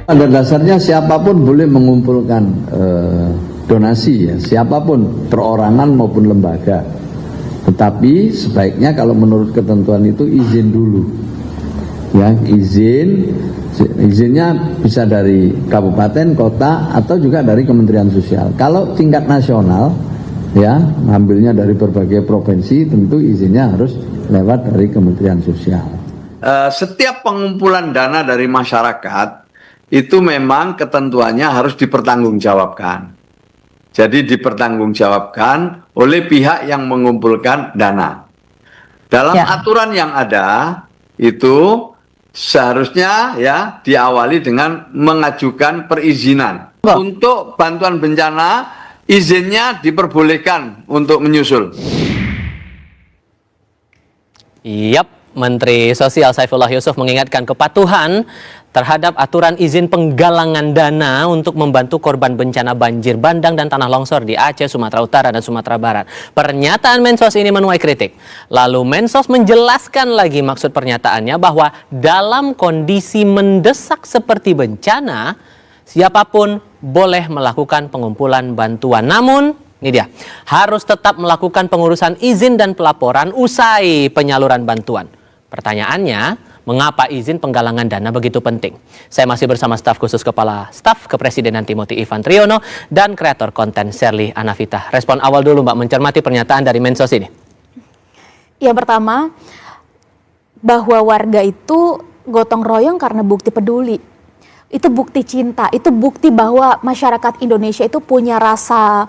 Pada dasarnya siapapun boleh mengumpulkan donasi ya, siapapun, perorangan maupun lembaga. Tetapi sebaiknya kalau menurut ketentuan itu izin dulu. Ya, izinnya bisa dari kabupaten, kota, atau juga dari Kementerian Sosial. Kalau tingkat nasional, ya, ngambilnya dari berbagai provinsi, tentu izinnya harus lewat dari Kementerian Sosial. Setiap pengumpulan dana dari masyarakat itu memang ketentuannya harus dipertanggungjawabkan. Jadi dipertanggungjawabkan oleh pihak yang mengumpulkan dana. Dalam aturan yang ada itu seharusnya ya diawali dengan mengajukan perizinan. Untuk bantuan bencana izinnya diperbolehkan untuk menyusul. Menteri Sosial Saifullah Yusuf mengingatkan kepatuhan terhadap aturan izin penggalangan dana untuk membantu korban bencana banjir bandang dan tanah longsor di Aceh, Sumatera Utara, dan Sumatera Barat. Pernyataan Mensos ini menuai kritik. Lalu Mensos menjelaskan lagi maksud pernyataannya bahwa dalam kondisi mendesak seperti bencana, siapapun boleh melakukan pengumpulan bantuan. Namun, ini dia, harus tetap melakukan pengurusan izin dan pelaporan usai penyaluran bantuan. Pertanyaannya, mengapa izin penggalangan dana begitu penting? Saya masih bersama staf khusus Kepala Staf Kepresidenan Timothy Ivan Triono dan kreator konten Sherly Anavita. Respon awal dulu Mbak, mencermati pernyataan dari Mensos ini. Yang pertama, bahwa warga itu gotong royong karena bukti peduli. Itu bukti cinta, itu bukti bahwa masyarakat Indonesia itu punya rasa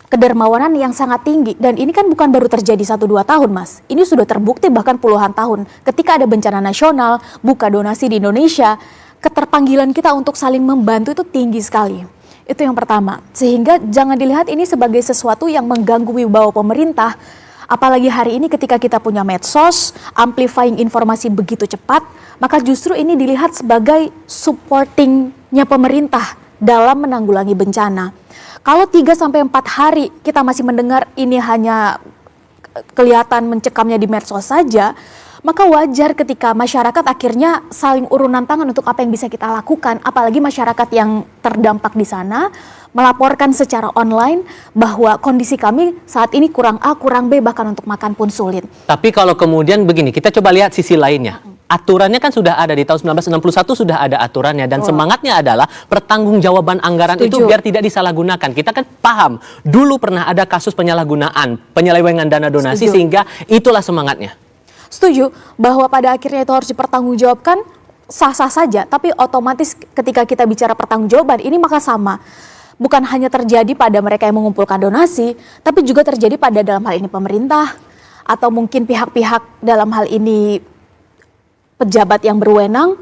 kedermawanan yang sangat tinggi. Dan ini kan bukan baru terjadi 1-2 tahun, Mas. Ini sudah terbukti bahkan puluhan tahun. Ketika ada bencana nasional, buka donasi di Indonesia, keterpanggilan kita untuk saling membantu itu tinggi sekali. Itu yang pertama. Sehingga jangan dilihat ini sebagai sesuatu yang mengganggu wibawa pemerintah. Apalagi hari ini ketika kita punya medsos, amplifying informasi begitu cepat, maka justru ini dilihat sebagai supportingnya pemerintah dalam menanggulangi bencana. Kalau 3-4 hari kita masih mendengar ini hanya kelihatan mencekamnya di medsos saja, maka wajar ketika masyarakat akhirnya saling urunan tangan untuk apa yang bisa kita lakukan. Apalagi masyarakat yang terdampak di sana melaporkan secara online bahwa kondisi kami saat ini kurang A, kurang B, bahkan untuk makan pun sulit. Tapi kalau kemudian begini, kita coba lihat sisi lainnya. Aturannya kan sudah ada di tahun 1961 sudah ada aturannya dan semangatnya adalah pertanggungjawaban anggaran itu biar tidak disalahgunakan. Kita kan paham dulu pernah ada kasus penyalahgunaan, penyelewengan dana donasi sehingga itulah semangatnya. Setuju bahwa pada akhirnya itu harus dipertanggungjawabkan, sah-sah saja, tapi otomatis ketika kita bicara pertanggungjawaban ini maka sama. Bukan hanya terjadi pada mereka yang mengumpulkan donasi, tapi juga terjadi pada dalam hal ini pemerintah atau mungkin pihak-pihak dalam hal ini pejabat yang berwenang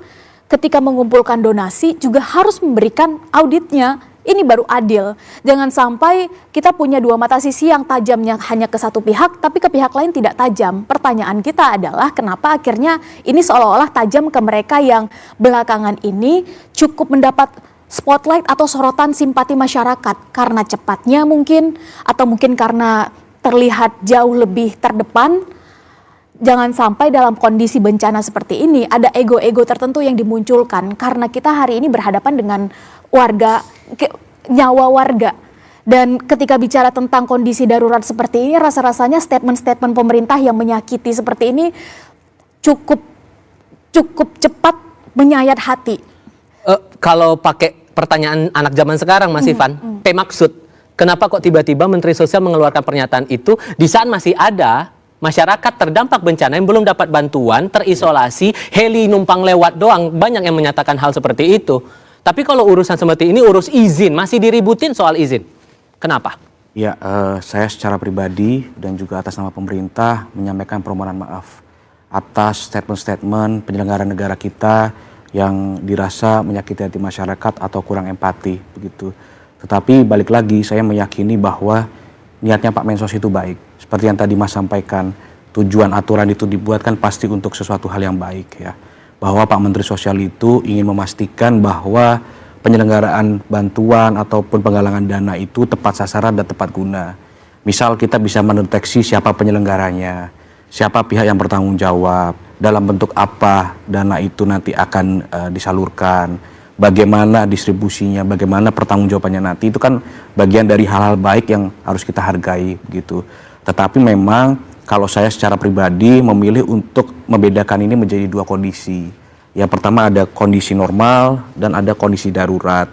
ketika mengumpulkan donasi juga harus memberikan auditnya. Ini baru adil. Jangan sampai kita punya dua mata sisi yang tajamnya hanya ke satu pihak tapi ke pihak lain tidak tajam. Pertanyaan kita adalah kenapa akhirnya ini seolah-olah tajam ke mereka yang belakangan ini cukup mendapat spotlight atau sorotan simpati masyarakat karena cepatnya mungkin atau mungkin karena terlihat jauh lebih terdepan. Jangan sampai dalam kondisi bencana seperti ini ada ego-ego tertentu yang dimunculkan karena kita hari ini berhadapan dengan warga, nyawa warga. Dan ketika bicara tentang kondisi darurat seperti ini, rasa-rasanya statement-statement pemerintah yang menyakiti seperti ini cukup cepat menyayat hati. Kalau pakai pertanyaan anak zaman sekarang Mas Ivan, maksud kenapa kok tiba-tiba Menteri Sosial mengeluarkan pernyataan itu di saat masih ada masyarakat terdampak bencana yang belum dapat bantuan, terisolasi, heli numpang lewat doang. Banyak yang menyatakan hal seperti itu. Tapi kalau urusan seperti ini, urus izin, masih diributin soal izin. Kenapa? Ya, saya secara pribadi dan juga atas nama pemerintah menyampaikan permohonan maaf atas statement-statement penyelenggara negara kita yang dirasa menyakiti hati masyarakat atau kurang empati begitu. Tetapi balik lagi saya meyakini bahwa niatnya Pak Mensos itu baik. Seperti yang tadi Mas sampaikan, tujuan aturan itu dibuatkan pasti untuk sesuatu hal yang baik ya. Bahwa Pak Menteri Sosial itu ingin memastikan bahwa penyelenggaraan bantuan ataupun penggalangan dana itu tepat sasaran dan tepat guna. Misal kita bisa mendeteksi siapa penyelenggaranya, siapa pihak yang bertanggung jawab, dalam bentuk apa dana itu nanti akan disalurkan, bagaimana distribusinya, bagaimana pertanggungjawabannya nanti, itu kan bagian dari hal-hal baik yang harus kita hargai begitu. Tetapi memang kalau saya secara pribadi memilih untuk membedakan ini menjadi dua kondisi. Yang pertama ada kondisi normal dan ada kondisi darurat.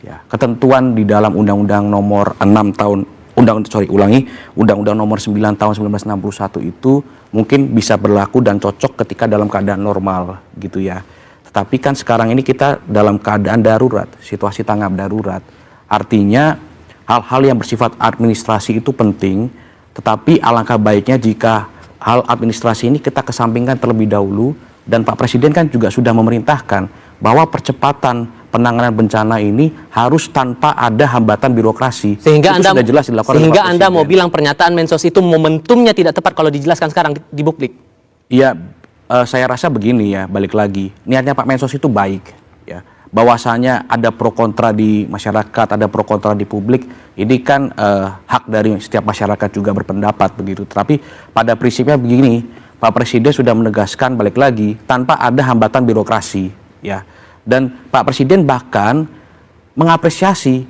Ya, ketentuan di dalam Undang-Undang nomor 6 tahun Undang-Undang nomor 9 tahun 1961 itu mungkin bisa berlaku dan cocok ketika dalam keadaan normal gitu ya. Tetapi kan sekarang ini kita dalam keadaan darurat, situasi tanggap darurat. Artinya hal-hal yang bersifat administrasi itu penting, tetapi alangkah baiknya jika hal administrasi ini kita kesampingkan terlebih dahulu, dan Pak Presiden kan juga sudah memerintahkan bahwa percepatan penanganan bencana ini harus tanpa ada hambatan birokrasi. Sehingga itu Anda sudah jelas dilakukan oleh sehingga Pak Anda mau Presiden. bilang pernyataan Mensos itu momentumnya tidak tepat kalau dijelaskan sekarang di publik. Iya, saya rasa begini ya, balik lagi. Niatnya Pak Mensos itu baik ya. Bahwasanya ada pro kontra di masyarakat, ada pro kontra di publik, ini kan hak dari setiap masyarakat juga berpendapat begitu. Tapi pada prinsipnya begini, Pak Presiden sudah menegaskan balik lagi tanpa ada hambatan birokrasi ya. Dan Pak Presiden bahkan mengapresiasi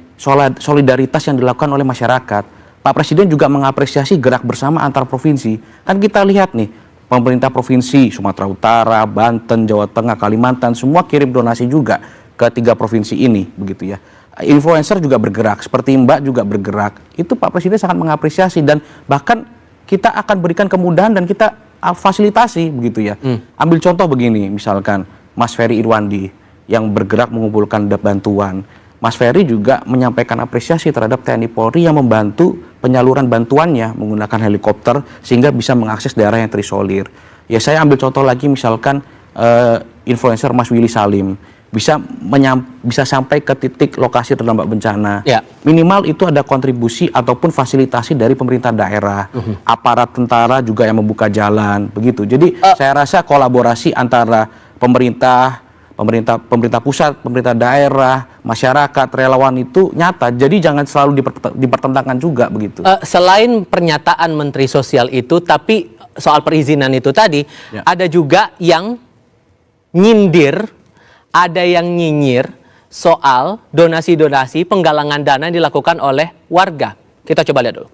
solidaritas yang dilakukan oleh masyarakat. Pak Presiden juga mengapresiasi gerak bersama antar provinsi. Kan kita lihat nih, pemerintah provinsi Sumatera Utara, Banten, Jawa Tengah, Kalimantan semua kirim donasi juga ke 3 provinsi ini begitu ya. Influencer juga bergerak, seperti Mbak juga bergerak. Itu Pak Presiden sangat mengapresiasi dan bahkan kita akan berikan kemudahan dan kita fasilitasi begitu ya. Ambil contoh begini, misalkan Mas Ferry Irwandi yang bergerak mengumpulkan bantuan. Mas Ferry juga menyampaikan apresiasi terhadap TNI Polri yang membantu penyaluran bantuannya menggunakan helikopter sehingga bisa mengakses daerah yang terisolir. Ya saya ambil contoh lagi misalkan influencer Mas Willy Salim bisa sampai ke titik lokasi terdampak bencana. Ya. Minimal itu ada kontribusi ataupun fasilitasi dari pemerintah daerah, aparat tentara juga yang membuka jalan, begitu. Jadi saya rasa kolaborasi antara pemerintah pusat, pemerintah daerah, masyarakat, relawan itu nyata. Jadi jangan selalu dipertentangkan juga begitu. Selain pernyataan Menteri Sosial itu, tapi soal perizinan itu tadi, Ya. ada juga yang nyindir, ada yang nyinyir soal donasi-donasi penggalangan dana yang dilakukan oleh warga. Kita coba lihat dulu.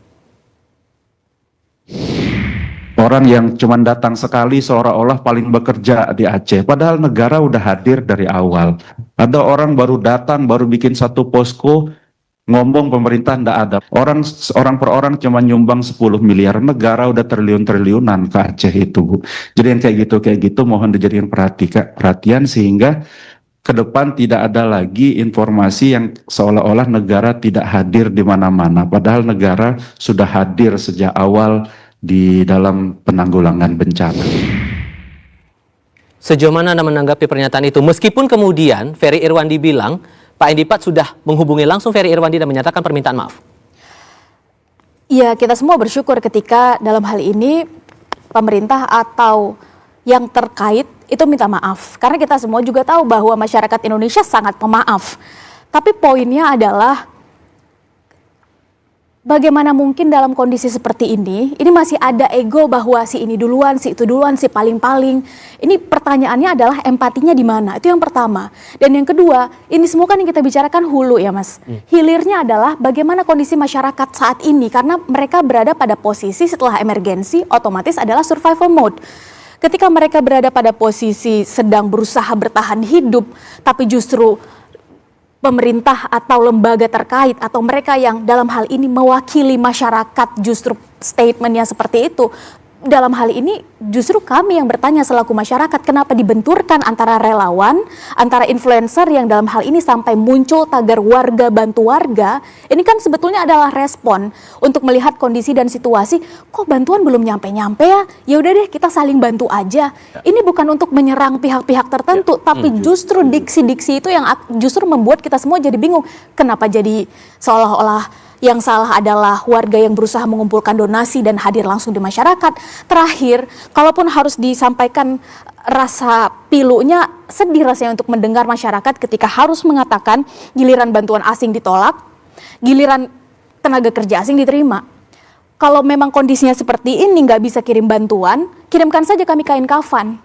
Orang yang cuma datang sekali seolah-olah paling bekerja di Aceh. Padahal negara udah hadir dari awal. Ada orang baru datang, baru bikin satu posko, ngomong pemerintah ndak ada. Orang per orang cuma nyumbang 10 miliar. Negara udah triliun-triliunan ke Aceh itu, Bu. Jadi yang kayak gitu mohon dijadikan perhatian sehingga ke depan tidak ada lagi informasi yang seolah-olah negara tidak hadir di mana-mana. Padahal negara sudah hadir sejak awal di dalam penanggulangan bencana. Sejauh mana Anda menanggapi pernyataan itu? Meskipun kemudian Ferry Irwandi bilang Pak Endipat sudah menghubungi langsung Ferry Irwandi dan menyatakan permintaan maaf. Ya, kita semua bersyukur ketika dalam hal ini pemerintah atau yang terkait itu minta maaf. Karena kita semua juga tahu bahwa masyarakat Indonesia sangat pemaaf. Tapi poinnya adalah bagaimana mungkin dalam kondisi seperti ini masih ada ego bahwa si ini duluan, si itu duluan, si paling-paling. Ini pertanyaannya adalah empatinya di mana? Itu yang pertama. Dan yang kedua, ini semua kan yang kita bicarakan hulu ya Mas. Hilirnya adalah bagaimana kondisi masyarakat saat ini karena mereka berada pada posisi setelah emergensi otomatis adalah survival mode. Ketika mereka berada pada posisi sedang berusaha bertahan hidup, tapi justru pemerintah atau lembaga terkait atau mereka yang dalam hal ini mewakili masyarakat justru statementnya seperti itu. Dalam hal ini justru kami yang bertanya selaku masyarakat kenapa dibenturkan antara relawan, antara influencer yang dalam hal ini sampai muncul tagar warga bantu warga. Ini kan sebetulnya adalah respon untuk melihat kondisi dan situasi. Kok bantuan belum nyampe-nyampe ya? Ya udah deh kita saling bantu aja. Ini bukan untuk menyerang pihak-pihak tertentu, tapi justru diksi-diksi itu yang justru membuat kita semua jadi bingung. Kenapa jadi seolah-olah yang salah adalah warga yang berusaha mengumpulkan donasi dan hadir langsung di masyarakat. Terakhir, kalaupun harus disampaikan rasa pilunya, sedih rasanya untuk mendengar masyarakat ketika harus mengatakan giliran bantuan asing ditolak, giliran tenaga kerja asing diterima. Kalau memang kondisinya seperti ini nggak bisa kirim bantuan, kirimkan saja kami kain kafan.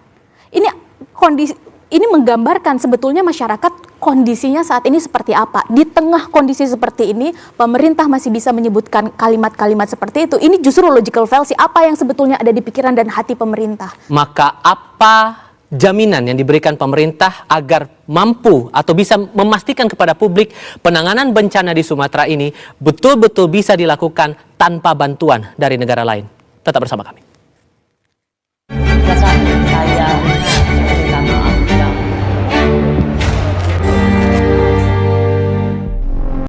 Ini menggambarkan sebetulnya masyarakat kondisinya saat ini seperti apa? Di tengah kondisi seperti ini, pemerintah masih bisa menyebutkan kalimat-kalimat seperti itu. Ini justru logical fallacy. Apa yang sebetulnya ada di pikiran dan hati pemerintah? Maka apa jaminan yang diberikan pemerintah agar mampu atau bisa memastikan kepada publik penanganan bencana di Sumatera ini betul-betul bisa dilakukan tanpa bantuan dari negara lain? Tetap bersama kami.